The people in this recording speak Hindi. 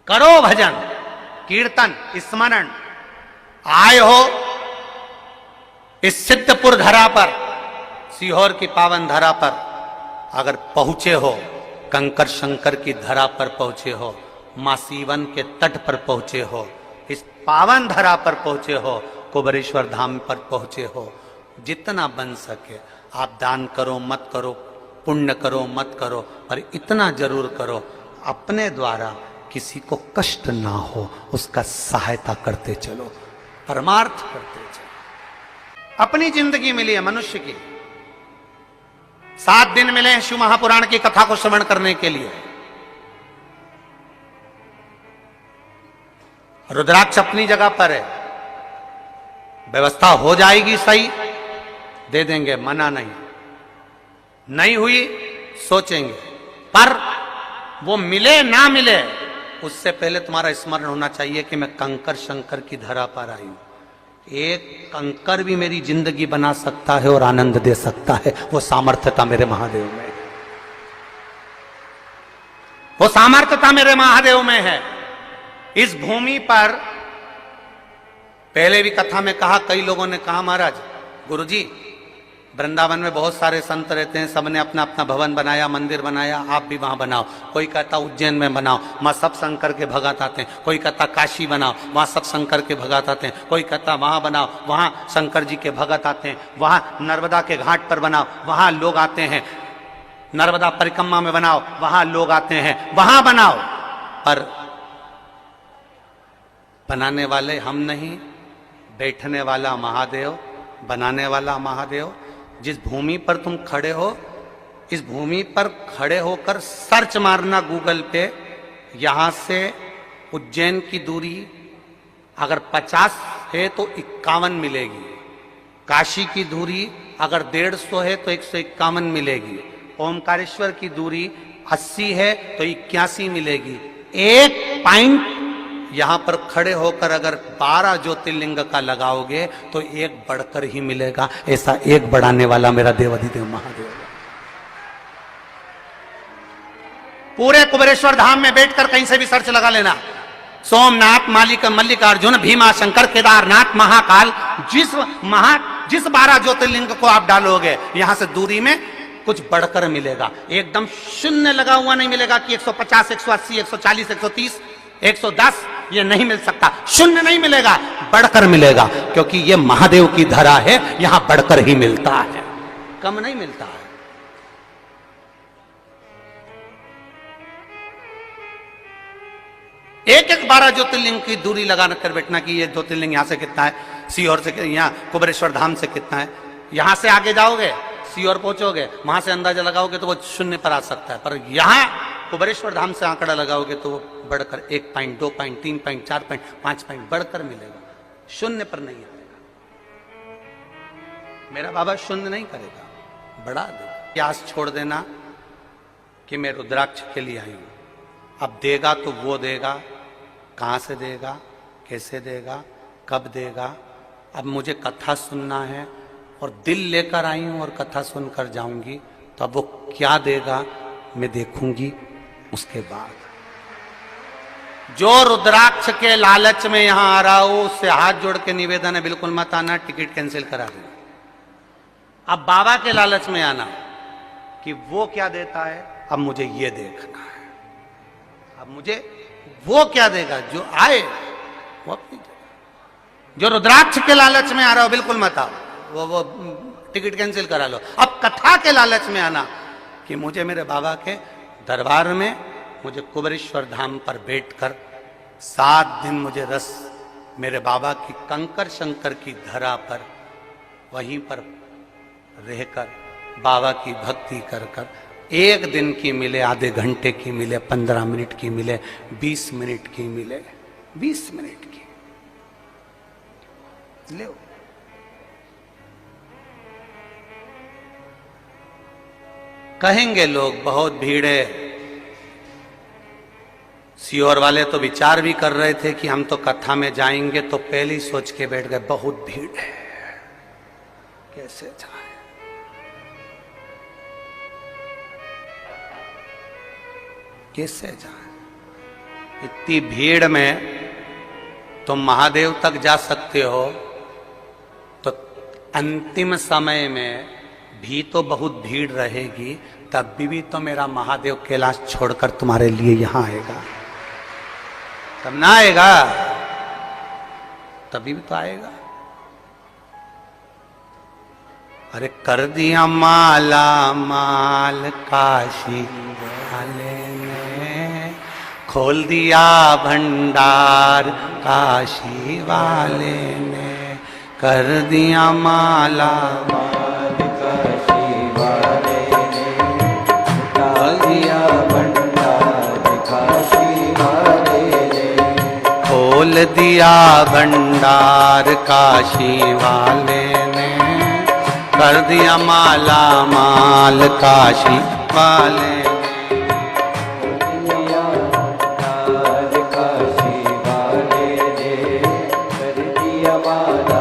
करो भजन कीर्तन स्मरण। आए हो इस सिद्धपुर धरा पर, सीहोर की पावन धरा पर, अगर पहुंचे हो कंकर शंकर की धरा पर पहुंचे हो, मां सीवन के तट पर पहुंचे हो, इस पावन धरा पर पहुंचे हो, कुबेरेश्वर धाम पर पहुंचे हो, जितना बन सके आप दान करो मत करो, पुण्य करो मत करो, पर इतना जरूर करो अपने द्वारा किसी को कष्ट ना हो, उसका सहायता करते चलो, परमार्थ करते चलो। अपनी जिंदगी मिली है मनुष्य की, 7 दिन मिले हैं शिव महापुराण की कथा को श्रवण करने के लिए। रुद्राक्ष अपनी जगह पर है, व्यवस्था हो जाएगी सही, दे देंगे, मना नहीं। नहीं हुई सोचेंगे, पर वो मिले ना मिले उससे पहले तुम्हारा स्मरण होना चाहिए कि मैं कंकर शंकर की धरा पर आई हूं। एक कंकर भी मेरी जिंदगी बना सकता है और आनंद दे सकता है, वो सामर्थ्यता मेरे महादेव में है, वो सामर्थ्यता मेरे महादेव में है। इस भूमि पर पहले भी कथा में कहा, कई लोगों ने कहा महाराज गुरुजी वृंदावन में बहुत सारे संत रहते हैं, सबने अपना अपना भवन बनाया, मंदिर बनाया, आप भी वहां बनाओ। कोई कहता उज्जैन में बनाओ, वहां सब शंकर के भगत आते हैं। कोई कहता काशी बनाओ, वहां सब शंकर के भगत आते हैं। कोई कहता वहां बनाओ, वहां शंकर जी के भगत आते हैं। वहां नर्मदा के घाट पर बनाओ, वहां लोग आते हैं। नर्मदा परिक्रमा में बनाओ, वहां लोग आते हैं, वहां बनाओ। पर बनाने वाले हम नहीं, बैठने वाला महादेव, बनाने वाला महादेव। जिस भूमि पर तुम खड़े हो, इस भूमि पर खड़े होकर सर्च मारना गूगल पे, यहां से उज्जैन की दूरी अगर 50 है तो 51 मिलेगी। काशी की दूरी अगर 150 है तो 151 मिलेगी। ओमकारेश्वर की दूरी 80 है तो 81 मिलेगी। एक पॉइंट यहां पर खड़े होकर अगर 12 ज्योतिर्लिंग का लगाओगे तो एक बढ़कर ही मिलेगा। ऐसा एक बढ़ाने वाला मेरा देवाधिदेव महादेव है। पूरे कुबेरेश्वर धाम में बैठकर कहीं से भी सर्च लगा लेना, सोमनाथ, मल्लिकार्जुन, भीमा शंकर, केदारनाथ, महाकाल, जिस 12 ज्योतिर्लिंग को आप डालोगे यहां से दूरी में कुछ बढ़कर मिलेगा। एकदम शून्य लगा हुआ नहीं मिलेगा कि 150, 180, 140, 130, 110, ये नहीं मिल सकता। शून्य नहीं मिलेगा, बढ़कर मिलेगा, क्योंकि ये महादेव की धरा है, यहां बढ़कर ही मिलता है, कम नहीं मिलता है। एक 12 ज्योतिर्लिंग की दूरी लगा कर बैठना कि ये ज्योतिर्लिंग यहां से कितना है, सीहोर से, यहां कुबेरेश्वर धाम से कितना है। यहां से आगे जाओगे, सीहोर पहुंचोगे, वहां से अंदाजा लगाओगे तो वो शून्य पर आ सकता है। पर यहां कुबेरेश्वर धाम से आंकड़ा लगाओगे तो वो बढ़कर 1 point, 2 point, 3 point, 4 point, 5 point बढ़कर मिलेगा, शून्य पर नहीं आएगा। मेरा बाबा शून्य नहीं करेगा, बढ़ा देगा। प्यास छोड़ देना कि मैं रुद्राक्ष के लिए आई हूं। अब देगा तो वो देगा, कहां से देगा, कैसे देगा, कब देगा। अब मुझे कथा सुनना है और दिल लेकर आई हूं और कथा सुनकर जाऊंगी, तो अब वो क्या देगा मैं देखूंगी उसके बाद। जो रुद्राक्ष के लालच में यहां आ रहा हो उससे हाथ जोड़ के निवेदन है, बिल्कुल मत आना, टिकट कैंसिल करा देना। अब बाबा के लालच में आना कि वो क्या देता है, अब मुझे ये देखना है, अब मुझे वो क्या देगा, जो आए वो अपनी देगा। जो रुद्राक्ष के लालच में आ रहा हो बिल्कुल मत आओ, वो टिकट कैंसिल करा लो। अब कथा के लालच में आना कि मुझे मेरे बाबा के दरबार में, मुझे कुबेरेश्वर धाम पर बैठकर 7 दिन मुझे रस मेरे बाबा की कंकर शंकर की धरा पर वहीं पर रहकर बाबा की भक्ति कर कर, 1 दिन की मिले, आधे घंटे की मिले, 15 मिनट की मिले, 20 मिनट की मिले, 20 मिनट की ले। कहेंगे लोग बहुत भीड़ है, सीहोर वाले तो विचार भी कर रहे थे कि हम तो कथा में जाएंगे, तो पहले ही सोच के बैठ गए बहुत भीड़ है, कैसे जाए। कैसे जाए। इतनी भीड़ में तुम महादेव तक जा सकते हो, तो अंतिम समय में भी तो बहुत भीड़ रहेगी, तब भी तो मेरा महादेव कैलाश छोड़कर तुम्हारे लिए यहां आएगा। तब ना आएगा, तभी भी तो आएगा। अरे कर दिया माला माल काशी वाले ने, खोल दिया भंडार काशी वाले ने, कर दिया माला माल काशी वाले ने, खोल दिया भंडार काशी वाले ने, खोल दिया भंडार काशी वाले ने, कर दिया माला माल काशी वाले ने, काशी वाले ने, कर दिया माला